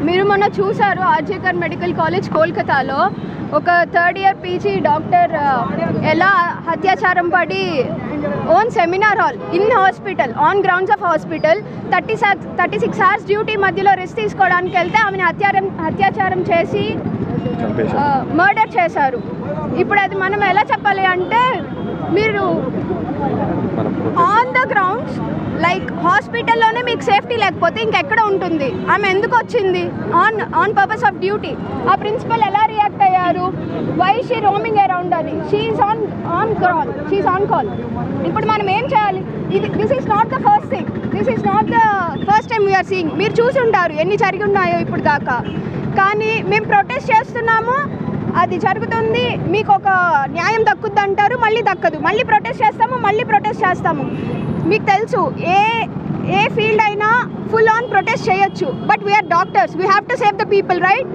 మీరు మొన్న చూసారు ఆర్జేకర్ మెడికల్ కాలేజ్ కోల్కతాలో ఒక థర్డ్ ఇయర్ పీజీ డాక్టర్ ఎలా అత్యాచారం పడి own seminar hall in hospital on grounds of hospital 36 hours duty మధ్యలో రెస్ట్ తీసుకోవడానికి వెళ్తే ఆమెను అత్యాచారం చేసి మర్డర్ చేశారు. ఇప్పుడు అది మనం ఎలా చెప్పాలి అంటే, మీరు ఆన్ ద గ్రౌండ్స్ లైక్ హాస్పిటల్లోనే మీకు సేఫ్టీ లేకపోతే ఇంకెక్కడ ఉంటుంది? ఆమె ఎందుకు వచ్చింది? On purpose of duty. ఆ ప్రిన్సిపల్ ఎలా రియాక్ట్ అయ్యారు? వై షీ రోమింగ్ అరౌండ్ అని? She's on call. ఇప్పుడు మనం ఏం చేయాలి? This is not the first thing, this is not the first time we are seeing. మీరు చూసి ఉంటారు ఎన్ని జరిగి ఉన్నాయో ఇప్పుడు దాకా. కానీ మేము ప్రొటెస్ట్ చేస్తున్నాము, అది జరుగుతుంది, మీకు ఒక న్యాయం దక్కుద్ది అంటారు, మళ్ళీ దక్కదు, మళ్ళీ ప్రొటెస్ట్ చేస్తాము. మీకు తెలుసు ఏ ఫీల్డ్ అయినా ఫుల్ ఆన్ ప్రొటెస్ట్ చేయొచ్చు, but we are doctors, we have to save the people, right?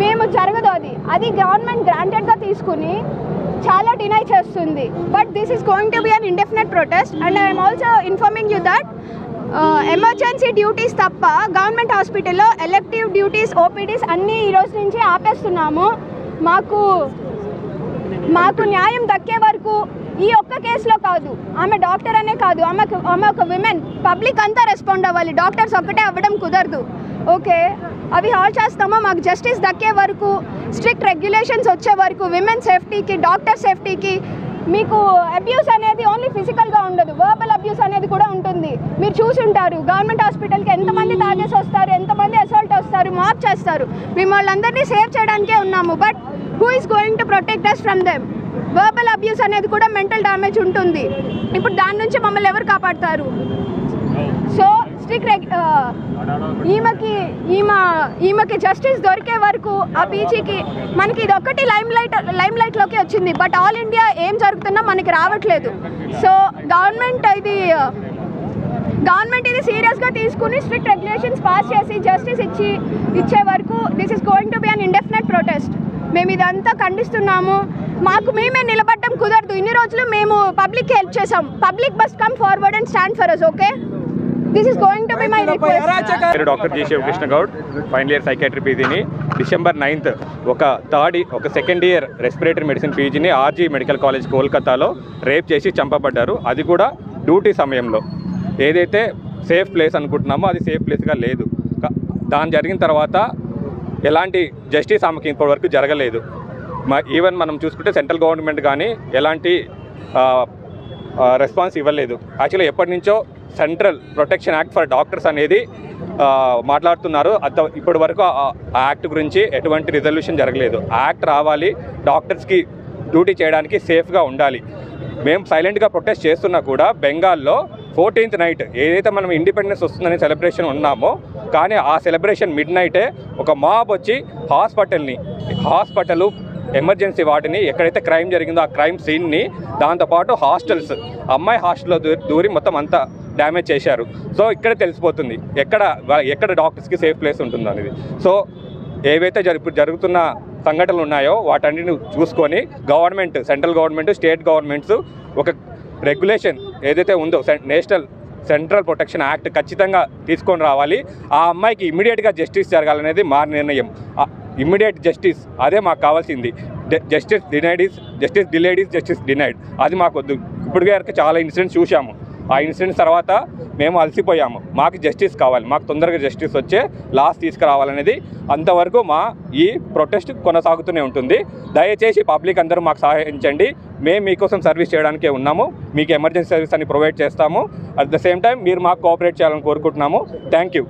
మేము జరగదు అది గవర్నమెంట్ గ్రాంటెడ్గా తీసుకుని చాలా డినై చేస్తుంది. But this is going to be an indefinite protest. And I'm also informing you that emergency duties తప్ప government హాస్పిటల్లో ఎలెక్టివ్ డ్యూటీస్, ఓపీడీస్ అన్నీ ఈరోజు నుంచి ఆపేస్తున్నాము. మాకు న్యాయం దక్కే వరకు ఈ ఒక్క కేసులో కాదు, ఆమె డాక్టర్ అనే కాదు, ఆమె ఒక విమెన్, పబ్లిక్ అంతా రెస్పాండ్ అవ్వాలి. డాక్టర్స్ ఒక్కటే అవ్వడం కుదరదు. ఓకే, అవి హాల్ చేస్తామో మాకు జస్టిస్ దక్కే వరకు, స్ట్రిక్ట్ రెగ్యులేషన్స్ వచ్చే వరకు, విమెన్ సేఫ్టీకి, డాక్టర్ సేఫ్టీకి. మీకు అబ్యూస్ అనేది ఓన్లీ ఫిజికల్గా ఉండదు, వర్బల్ అబ్యూస్ అనేది కూడా ఉంటుంది. మీరు చూసి ఉంటారు గవర్నమెంట్ హాస్పిటల్కి ఎంతమంది తాగేసి వస్తారు, ఎంతమంది అసాల్ట్ వస్తారు, మాప్ చేస్తారు. మేము వాళ్ళందరినీ సేవ్ చేయడానికే ఉన్నాము. But who is going to protect us from them? Verbal abuse అనేది కూడా మెంటల్ డ్యామేజ్ ఉంటుంది. ఇప్పుడు దాని నుంచి మమ్మల్ని ఎవరు కాపాడతారు? సో ఈమెకి జస్టిస్ దొరికే వరకు ఆ పీజీకి మనకి ఇది ఒక్కటి లైమ్ లైట్లోకి వచ్చింది. బట్ ఆల్ ఇండియా ఏం జరుగుతున్నా మనకి రావట్లేదు. సో గవర్నమెంట్ ఇది సీరియస్గా తీసుకుని స్ట్రిక్ట్ రెగ్యులేషన్స్ పాస్ చేసి జస్టిస్ ఇచ్చే వరకు this is going to be an indefinite protest. మేము ఇదంతా ఖండిస్తున్నాము. మాకు మేమే నిలబడడం కుదరదు. ఇన్ని రోజులు మేము పబ్లిక్కి హెల్ప్ చేసాం. Public must come forward and stand for us. Okay, this is going to be my request. Doctor G Sivakrishna Goud, final year psychiatry పీజీని December 9th ఒక సెకండ్ ఇయర్ రెస్పిరేటరీ మెడిసిన్ పీజీని ఆర్జీ మెడికల్ కాలేజ్ కోల్కతాలో rape చేసి చంపబడ్డారు. అది కూడా duty సమయంలో. ఏదైతే సేఫ్ ప్లేస్ అనుకుంటున్నామో అది సేఫ్ ప్లేస్గా లేదు. దాని జరిగిన తర్వాత ఎలాంటి జస్టిస్ ఆమెకి ఇప్పటివరకు జరగలేదు. ఈవెన్ మనం చూసుకుంటే సెంట్రల్ గవర్నమెంట్ కానీ ఎలాంటి రెస్పాన్స్ ఇవ్వలేదు. యాక్చువల్లీ ఎప్పటి నుంచో central protection act for doctors అనేది మాట్లాడుతున్నారు. ఇప్పటి వరకు ఆ యాక్ట్ గురించి ఎటువంటి రిజల్యూషన్ జరగలేదు. యాక్ట్ రావాలి, డాక్టర్స్కి డ్యూటీ చేయడానికి సేఫ్గా ఉండాలి. మేము సైలెంట్గా ప్రొటెస్ట్ చేస్తున్నా కూడా బెంగాల్లో 14th నైట్ ఏదైతే మనం ఇండిపెండెన్స్ వస్తుందని సెలబ్రేషన్ ఉన్నామో, కానీ ఆ సెలబ్రేషన్ మిడ్ నైటే ఒక మాబ్ వచ్చి హాస్పిటల్ ఎమర్జెన్సీ వార్డుని, ఎక్కడైతే క్రైమ్ జరిగిందో ఆ క్రైమ్ సీన్ని, దాంతోపాటు హాస్టల్స్, అమ్మాయి హాస్టల్లో దూరి మొత్తం అంతా డ్యామేజ్ చేశారు. సో ఇక్కడ తెలిసిపోతుంది ఎక్కడ డాక్టర్స్కి సేఫ్ ప్లేస్ ఉంటుంది అనేది. సో ఏవైతే ఇప్పుడు జరుగుతున్న సంఘటనలు ఉన్నాయో వాటన్నిటిని చూసుకొని government, central government, state governments ఒక రెగ్యులేషన్ ఏదైతే ఉందో సెంట్రల్ ప్రొటెక్షన్ యాక్ట్ ఖచ్చితంగా తీసుకొని రావాలి. ఆ అమ్మాయికి ఇమ్మీడియట్గా జస్టిస్ జరగాలనేది మా నిర్ణయం. ఇమ్మీడియట్ జస్టిస్ అదే మాకు కావాల్సింది. Justice delayed is justice denied. అది మాకు వద్దు. ఇప్పుడు వరకు చాలా ఇన్సిడెంట్స్ చూసాము. ఆ ఇన్సిడెంట్స్ తర్వాత మేము అలసిపోయాము. మాకు జస్టిస్ కావాలి, మాకు తొందరగా జస్టిస్ వచ్చే లాస్ తీసుకురావాలనేది. అంతవరకు మా ఈ ప్రొటెస్ట్ కొనసాగుతూనే ఉంటుంది. దయచేసి పబ్లిక్ అందరూ మాకు సహాయించండి. మేము మీకోసం సర్వీస్ చేయడానికే ఉన్నాము. మీకు ఎమర్జెన్సీ సర్వీస్ అని ప్రొవైడ్ చేస్తాము. అట్ ద సేమ్ టైం మీరు మాకు కోఆపరేట్ చేయాలని కోరుకుంటున్నాము. Thank you.